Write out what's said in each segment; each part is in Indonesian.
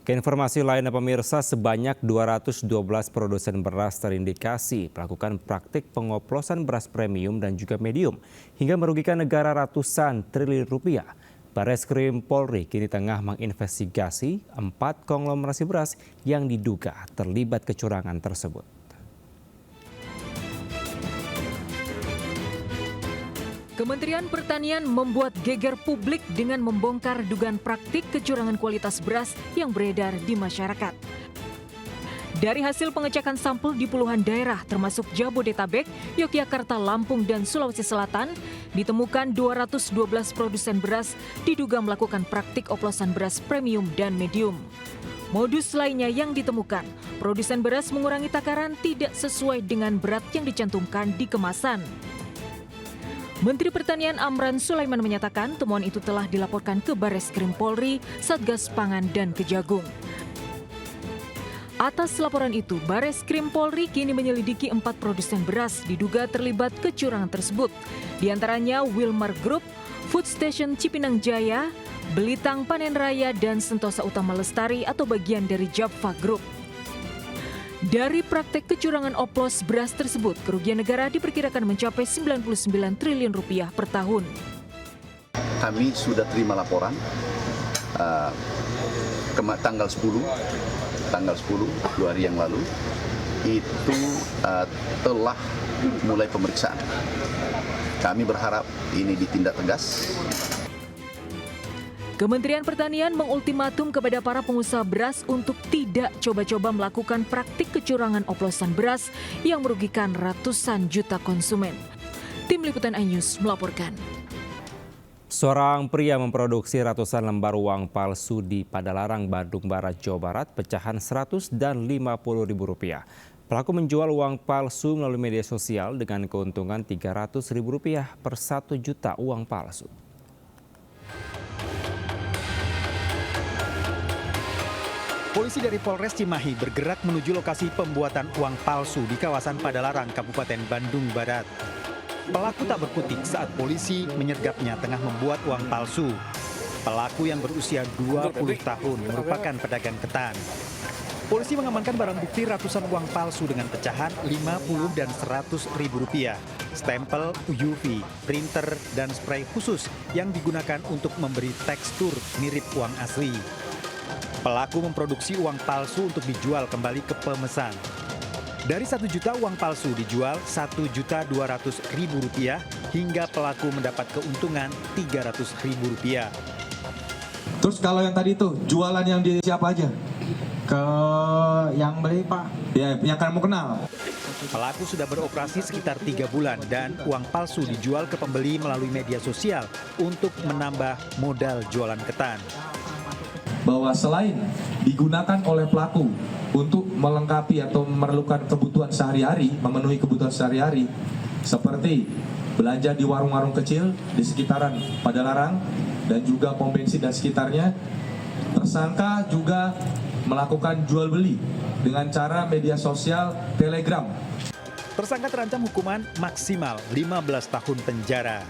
Ke informasi lainnya pemirsa, sebanyak 212 produsen beras terindikasi melakukan praktik pengoplosan beras premium dan juga medium hingga merugikan negara ratusan triliun rupiah. Bareskrim Polri kini tengah menginvestigasi 4 konglomerasi beras yang diduga terlibat kecurangan tersebut. Kementerian Pertanian membuat geger publik dengan membongkar dugaan praktik kecurangan kualitas beras yang beredar di masyarakat. Dari hasil pengecekan sampel di puluhan daerah termasuk Jabodetabek, Yogyakarta, Lampung, dan Sulawesi Selatan, ditemukan 212 produsen beras diduga melakukan praktik oplosan beras premium dan medium. Modus lainnya yang ditemukan, produsen beras mengurangi takaran tidak sesuai dengan berat yang dicantumkan di kemasan. Menteri Pertanian Amran Sulaiman menyatakan temuan itu telah dilaporkan ke Bareskrim Polri, Satgas Pangan, dan Kejagung. Atas laporan itu, Bareskrim Polri kini menyelidiki 4 produsen beras diduga terlibat kecurangan tersebut. Di antaranya Wilmar Group, Food Station Cipinang Jaya, Belitang Panen Raya, dan Sentosa Utama Lestari atau bagian dari Java Group. Dari praktek kecurangan oplos beras tersebut, kerugian negara diperkirakan mencapai 99 triliun rupiah per tahun. Kami sudah terima laporan tanggal 10, 2 hari yang lalu, itu telah mulai pemeriksaan. Kami berharap ini ditindak tegas. Kementerian Pertanian mengultimatum kepada para pengusaha beras untuk tidak coba-coba melakukan praktik kecurangan oplosan beras yang merugikan ratusan juta konsumen. Tim Liputan iNews melaporkan. Seorang pria memproduksi ratusan lembar uang palsu di Padalarang, Bandung Barat, Jawa Barat, pecahan Rp100 dan Rp50.000. Pelaku menjual uang palsu melalui media sosial dengan keuntungan Rp300.000 per 1 juta uang palsu. Polisi dari Polres Cimahi bergerak menuju lokasi pembuatan uang palsu di kawasan Padalarang, Kabupaten Bandung Barat. Pelaku tak berkutik saat polisi menyergapnya tengah membuat uang palsu. Pelaku yang berusia 20 tahun merupakan pedagang ketan. Polisi mengamankan barang bukti ratusan uang palsu dengan pecahan Rp50 dan Rp100.000, stempel, UV, printer, dan spray khusus yang digunakan untuk memberi tekstur mirip uang asli. Pelaku memproduksi uang palsu untuk dijual kembali ke pemesan. Dari 1 juta uang palsu dijual Rp1.200.000 hingga pelaku mendapat keuntungan Rp300.000. Terus kalau yang tadi itu jualan yang di siapa aja? Ke yang beli Pak, ya yang kamu kenal. Pelaku sudah beroperasi sekitar 3 bulan dan uang palsu dijual ke pembeli melalui media sosial untuk menambah modal jualan ketan. Bahwa selain digunakan oleh pelaku untuk melengkapi atau memerlukan kebutuhan sehari-hari, memenuhi kebutuhan sehari-hari, seperti belanja di warung-warung kecil di sekitaran Padalarang dan juga pom bensin dan sekitarnya, tersangka juga melakukan jual beli dengan cara media sosial Telegram. Tersangka terancam hukuman maksimal 15 tahun penjara.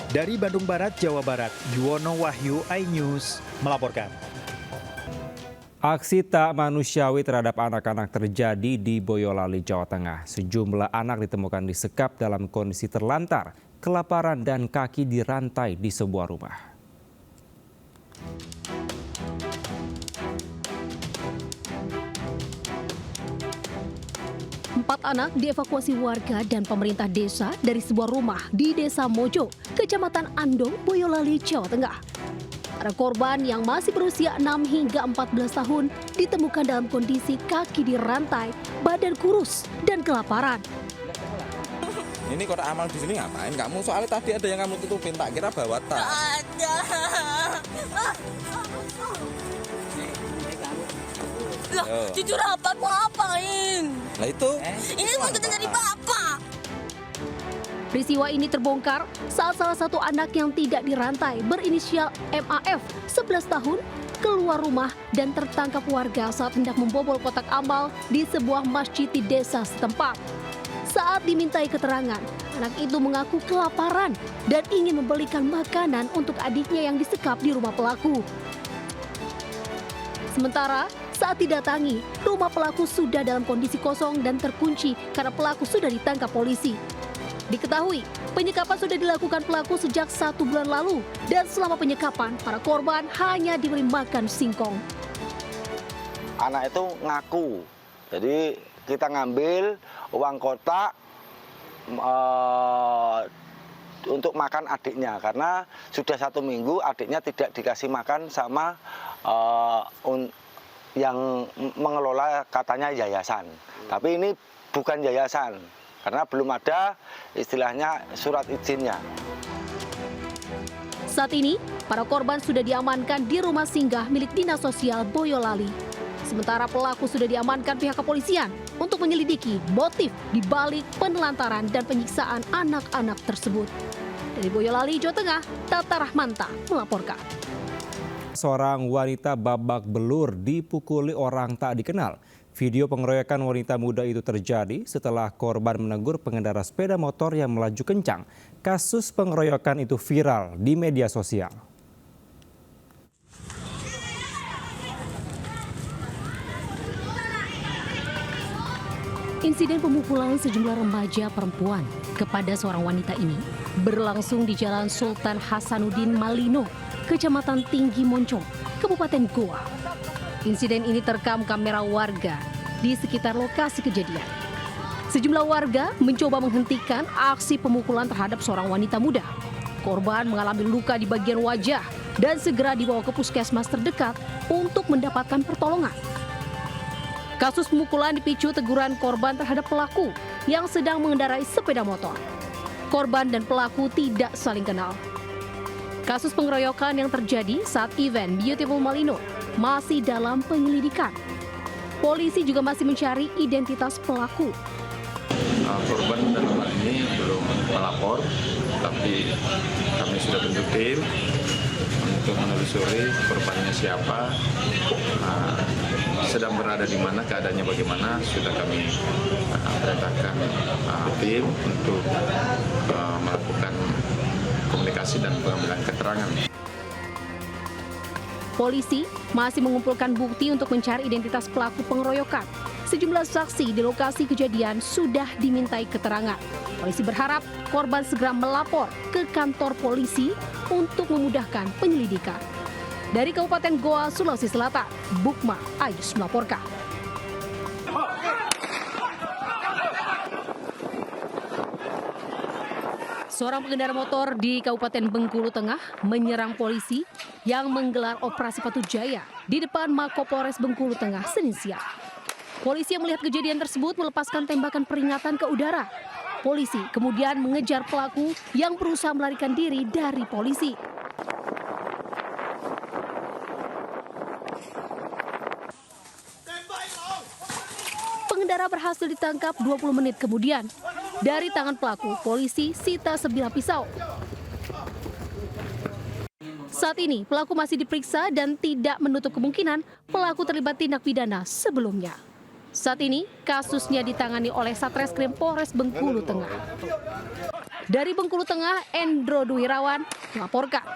Dari Bandung Barat, Jawa Barat, Yuwono Wahyu, iNews melaporkan. Aksi tak manusiawi terhadap anak-anak terjadi di Boyolali, Jawa Tengah. Sejumlah anak ditemukan disekap dalam kondisi terlantar, kelaparan dan kaki dirantai di sebuah rumah. Empat anak dievakuasi warga dan pemerintah desa dari sebuah rumah di Desa Mojo, Kecamatan Andong, Boyolali, Jawa Tengah. Para korban yang masih berusia 6 hingga 14 tahun ditemukan dalam kondisi kaki dirantai, badan kurus, dan kelaparan. Ini kotak amal di sini ngapain kamu? Soalnya tadi ada yang kamu tutupin, tak kira bawa tas. Ada. Loh, jujur apa? Mau ngapain? Lah itu. Ini semua kita dari bapak. Peristiwa ini terbongkar saat salah satu anak yang tidak dirantai berinisial MAF 11 tahun keluar rumah dan tertangkap warga saat hendak membobol kotak amal di sebuah masjid di desa setempat. Saat dimintai keterangan, anak itu mengaku kelaparan dan ingin membelikan makanan untuk adiknya yang disekap di rumah pelaku. Sementara saat didatangi, rumah pelaku sudah dalam kondisi kosong dan terkunci karena pelaku sudah ditangkap polisi. Diketahui, penyekapan sudah dilakukan pelaku sejak 1 bulan lalu dan selama penyekapan, para korban hanya diberi makan singkong. Anak itu ngaku, jadi kita ngambil uang kotak untuk makan adiknya karena sudah 1 minggu adiknya tidak dikasih makan sama yang mengelola katanya yayasan. Tapi ini bukan yayasan karena belum ada istilahnya surat izinnya. Saat ini, para korban sudah diamankan di rumah singgah milik Dinas Sosial Boyolali. Sementara pelaku sudah diamankan pihak kepolisian untuk menyelidiki motif di balik penelantaran dan penyiksaan anak-anak tersebut. Dari Boyolali, Jawa Tengah, Tata Rahmanta melaporkan. Seorang wanita babak belur dipukuli orang tak dikenal. Video pengeroyokan wanita muda itu terjadi setelah korban menegur pengendara sepeda motor yang melaju kencang. Kasus pengeroyokan itu viral di media sosial. Insiden pemukulan sejumlah remaja perempuan kepada seorang wanita ini berlangsung di Jalan Sultan Hasanuddin Malino, Kecamatan Tinggi Moncong, Kabupaten Goa. Insiden ini terekam kamera warga di sekitar lokasi kejadian. Sejumlah warga mencoba menghentikan aksi pemukulan terhadap seorang wanita muda. Korban mengalami luka di bagian wajah dan segera dibawa ke puskesmas terdekat untuk mendapatkan pertolongan. Kasus pemukulan dipicu teguran korban terhadap pelaku yang sedang mengendarai sepeda motor. Korban dan pelaku tidak saling kenal. Kasus pengeroyokan yang terjadi saat event Beautiful Malino masih dalam penyelidikan. Polisi juga masih mencari identitas pelaku. Korban dalam hal ini belum melapor, tapi kami sudah bentuk tim untuk menelusuri korbannya siapa, sedang berada di mana, keadaannya bagaimana. Sudah kami perintahkan tim untuk melakukan komunikasi dan pengambilan keterangan. Polisi masih mengumpulkan bukti untuk mencari identitas pelaku pengeroyokan. Sejumlah saksi di lokasi kejadian sudah dimintai keterangan. Polisi berharap korban segera melapor ke kantor polisi untuk memudahkan penyelidikan. Dari Kabupaten Goa, Sulawesi Selatan, Bukma Ayus melaporkan. Seorang pengendara motor di Kabupaten Bengkulu Tengah menyerang polisi yang menggelar operasi Patu Jaya di depan Mako Polres Bengkulu Tengah Senin siang. Polisi yang melihat kejadian tersebut melepaskan tembakan peringatan ke udara. Polisi kemudian mengejar pelaku yang berusaha melarikan diri dari polisi. Pengendara berhasil ditangkap 20 menit kemudian. Dari tangan pelaku, polisi sita sebilah pisau. Saat ini, pelaku masih diperiksa dan tidak menutup kemungkinan pelaku terlibat tindak pidana sebelumnya. Saat ini, kasusnya ditangani oleh Satreskrim Polres Bengkulu Tengah. Dari Bengkulu Tengah, Endro Dwi Rawan melaporkan.